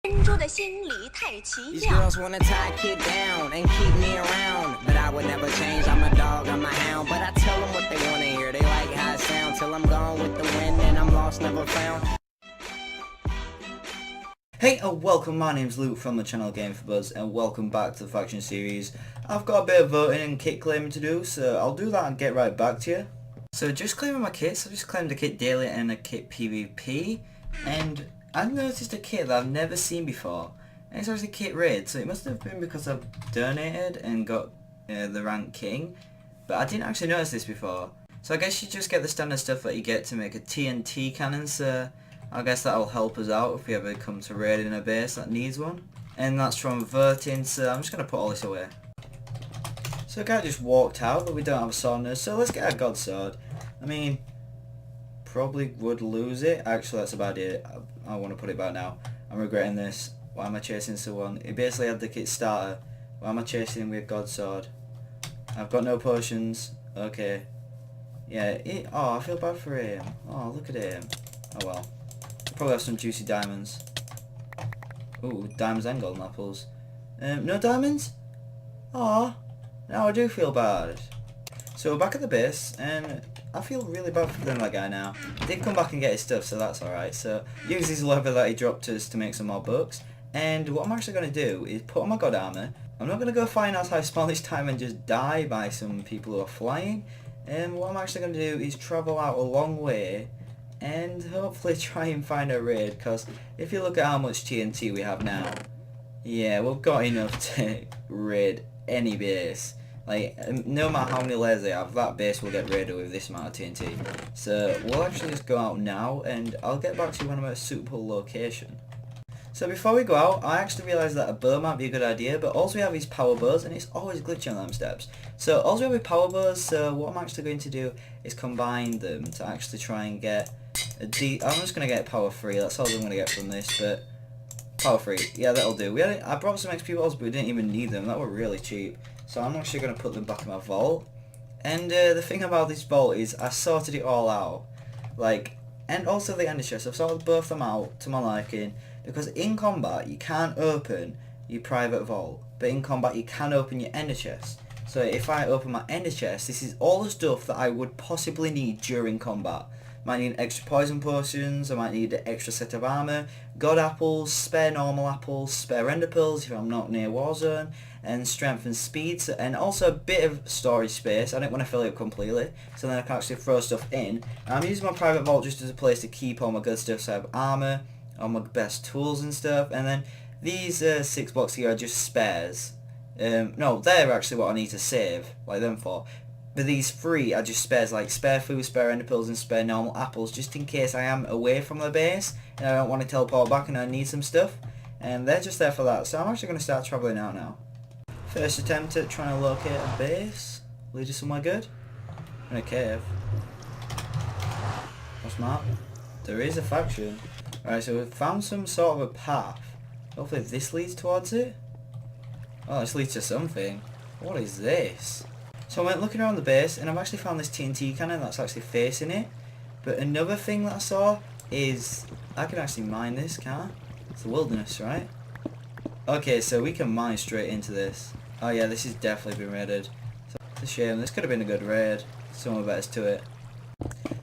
These girls wanna tie a kid down and keep me around, but I would never change. I'm a dog, I'm a hound, but I tell them what they wanna hear. They like how it sounds till I'm gone with the wind and I'm lost, never found. Hey and welcome, my name's Luke from the channel GamingForBuzz and welcome back to the faction series. I've got a bit of voting and kit claiming to do, so I'll do that and get right back to you. So just claiming my kits, I just claimed a kit daily and a kit PvP, and I noticed a kit that I've never seen before, and it's actually kit raid, so it must have been because I've donated and got the rank king, but I didn't actually notice this before. So I guess you just get the standard stuff that you get to make a TNT cannon, so I guess that'll help us out if we ever come to raiding a base that needs one. And that's from voting, so I'm just going to put all this away. So the guy just walked out, but we don't have a sword now, so let's get a god sword. I mean, probably would lose it. Actually, that's a bad idea. I want to put it back now. I'm regretting this. Why am I chasing someone? He basically had the kit starter. Why am I chasing him with god sword? I've got no potions. Okay. Yeah, oh, I feel bad for him. Oh, look at him. Oh well. Probably have some juicy diamonds. Ooh, diamonds and golden apples. No diamonds? Aw, now I do feel bad. So we're back at the base, and I feel really bad for that guy now. He did come back and get his stuff, so that's alright. So use his leather that he dropped us to make some more books. And what I'm actually going to do is put on my god armor. I'm not going to go flying out high spawn this time and just die by some people who are flying. And what I'm actually going to do is travel out a long way and hopefully try and find a raid, because if you look at how much TNT we have now, yeah, we've got enough to raid any base. Like, no matter how many layers they have, that base will get raided with this amount of TNT. So we'll actually just go out now, and I'll get back to you when I'm at a suitable location. So before we go out, I actually realised that a bow might be a good idea, but all we have is power bows, and it's always glitching on them steps. So all we have is power bows, so what I'm actually going to do is combine them to actually try and get I'm just going to get power 3, that's all I'm going to get from this, but power 3, yeah, that'll do. I brought some XP balls, but we didn't even need them, that were really cheap. So I'm actually going to put them back in my vault. And the thing about this vault is I sorted it all out. Like, and also the ender chest, I've sorted both them out to my liking, because in combat you can't open your private vault, but in combat you can open your ender chest. So if I open my ender chest, this is all the stuff that I would possibly need during combat. Might need extra poison potions, I might need an extra set of armor, god apples, spare normal apples, spare ender pearls if I'm not near Warzone, and strength and speed, and also a bit of storage space. I don't want to fill it up completely, so then I can actually throw stuff in. And I'm using my private vault just as a place to keep all my good stuff, so I have armor, all my best tools and stuff, and then these 6 blocks here are just spares. No, they're actually what I need to save, like them for. But these 3 are just spares, like spare food, spare ender pearls and spare normal apples, just in case I am away from the base and I don't want to teleport back and I need some stuff. And they're just there for that, so I'm actually going to start travelling out now. First attempt at trying to locate a base. Lead us somewhere good. In a cave. What's smart? There is a faction. Right, so we've found some sort of a path. Hopefully this leads towards it. Oh, this leads to something. What is this? So I went looking around the base, and I've actually found this TNT cannon that's actually facing it. But another thing that I saw is I can actually mine this, can't I? It's the wilderness, right? Okay, so we can mine straight into this. Oh yeah, this has definitely been raided. So it's a shame. This could have been a good raid. Someone betters to it.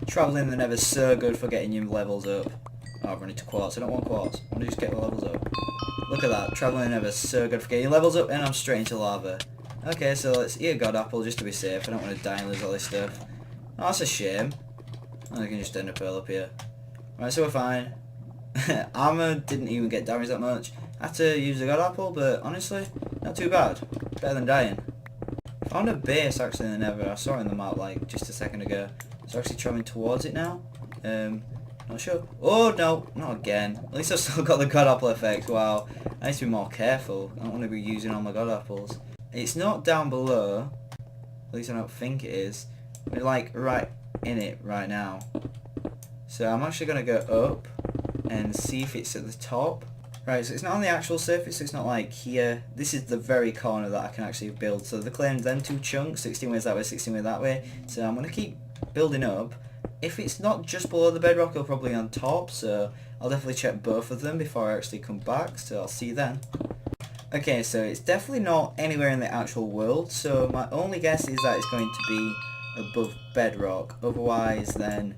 Travelling the Nether's so good for getting your levels up. Oh, I've run into quartz. I don't want quartz. I want to just get the levels up. Look at that. Travelling the Nether's so good for getting your levels up, and I'm straight into lava. Okay, so let's eat a god apple just to be safe. I don't want to die and lose all this stuff. Oh, that's a shame. I can just end a pearl up here. Right, so we're fine. Armor didn't even get damaged that much. I had to use the god apple, but honestly, not too bad. Better than dying. Found a base actually in the Nether. I saw it in the map like just a second ago. So actually travelling towards it now. Not sure. Oh no, not again. At least I've still got the god apple effect. Wow. I need to be more careful. I don't want to be using all my god apples. It's not down below, at least I don't think it is. We're like right in it right now. So I'm actually going to go up and see if it's at the top. Right, so it's not on the actual surface, so it's not like here. This is the very corner that I can actually build. So they claimed them 2 chunks, 16 ways that way, 16 ways that way. So I'm going to keep building up. If it's not just below the bedrock, it'll probably be on top. So I'll definitely check both of them before I actually come back, so I'll see you then. Okay, so it's definitely not anywhere in the actual world, so my only guess is that it's going to be above bedrock. Otherwise, then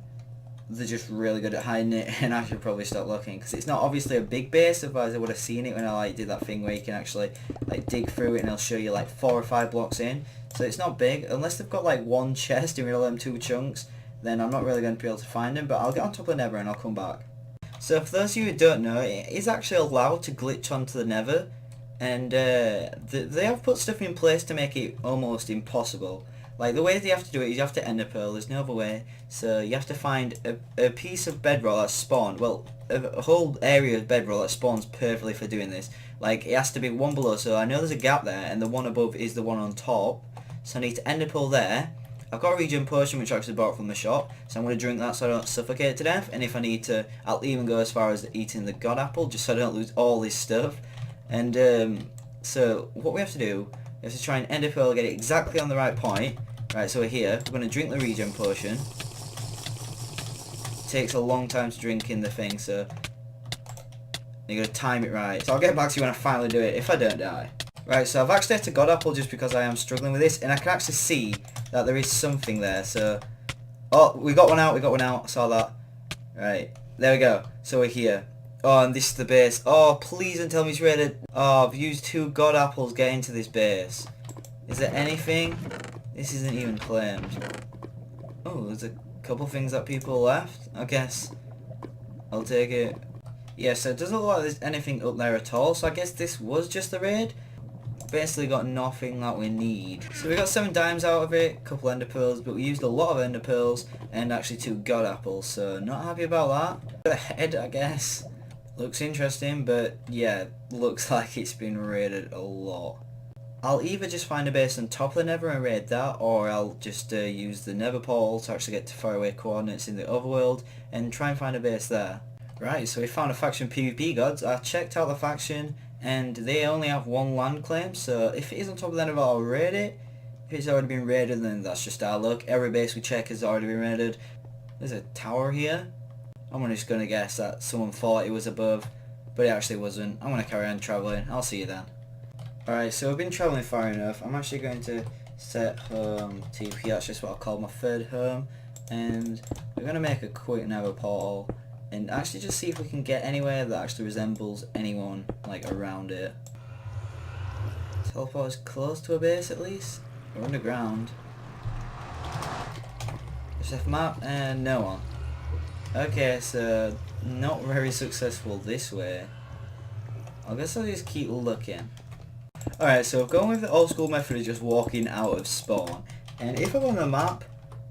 they're just really good at hiding it, and I should probably stop looking, because it's not obviously a big base. Otherwise I would have seen it when I like did that thing where you can actually like dig through it and it'll show you like 4 or 5 blocks in. So it's not big, unless they've got like one chest in all them 2 chunks, then I'm not really going to be able to find them, but I'll get on top of the nether and I'll come back. So for those of you who don't know, it is actually allowed to glitch onto the nether, and they have put stuff in place to make it almost impossible. Like, the way they have to do it is you have to ender pearl, there's no other way. So you have to find a piece of bedrock that's spawned, well, a whole area of bedrock that spawns perfectly for doing this. Like, it has to be one below, so I know there's a gap there, and the one above is the one on top. So I need to ender pearl there. I've got a regen potion which I actually bought from the shop, so I'm going to drink that so I don't suffocate to death. And if I need to, I'll even go as far as eating the god apple, just so I don't lose all this stuff. And so what we have to do is to try and ender pearl, get it exactly on the right point. Right, so we're here. We're going to drink the regen potion. It takes a long time to drink in the thing, so you're going to time it right. So I'll get back to you when I finally do it, if I don't die. Right, so I've actually had to god apple just because I am struggling with this, and I can actually see that there is something there, so... Oh, we got one out, I saw that. Right, there we go. So we're here. Oh, and this is the base. Oh, please don't tell me it's raided. Oh, I've used 2 god apples getting to this base. Is there anything? This isn't even claimed. Oh, there's a couple things that people left. I guess I'll take it. Yeah, so it doesn't look like there's anything up there at all, so I guess this was just a raid. Basically got nothing that we need. So we got 7 dimes out of it, a couple ender pearls, but we used a lot of ender pearls and actually 2 god apples, so not happy about that. The head, I guess. Looks interesting, but yeah, looks like it's been raided a lot. I'll either just find a base on top of the nether and raid that, or I'll just use the nether portal to actually get to faraway coordinates in the overworld and try and find a base there. Right, so we found a faction PvP gods. I checked out the faction and they only have 1 land claim, so if it is on top of the nether, I'll raid it. If it's already been raided, then that's just our luck. Every base we check has already been raided. There's a tower here. I'm just going to guess that someone thought it was above, but it actually wasn't. I'm going to carry on travelling. I'll see you then. Alright, so I've been travelling far enough. I'm actually going to set home TP, that's just what I'll call my 3rd home. And we're going to make a quick nether portal and actually just see if we can get anywhere that actually resembles anyone like around it. Teleport as close to a base at least. We're underground. SF map and no one. Okay, so not very successful this way. I guess I'll just keep looking. Alright, so I've gone with the old school method of just walking out of spawn. And if I'm on the map,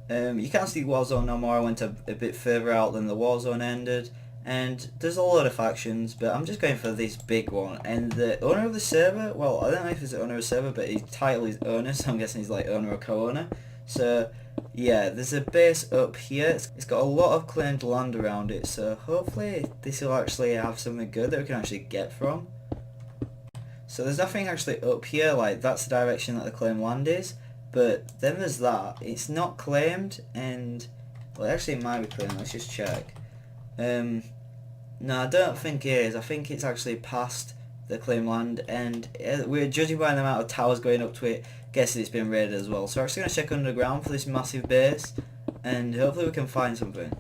you can't see Warzone no more. I went a bit further out than the Warzone ended. And there's a lot of factions, but I'm just going for this big one. And the owner of the server, well, I don't know if he's the owner of the server, but his title is owner, so I'm guessing he's like owner or co-owner. So, yeah, there's a base up here. It's got a lot of claimed land around it, so hopefully this will actually have something good that we can actually get from. So there's nothing actually up here, like that's the direction that the claimed land is, but then there's that. It's not claimed, and well, actually it might be claimed. Let's just check. No, I don't think it is. I think it's actually past the claimed land, and we're judging by the amount of towers going up to it, guessing it's been raided as well. So we're actually going to check underground for this massive base, and hopefully we can find something.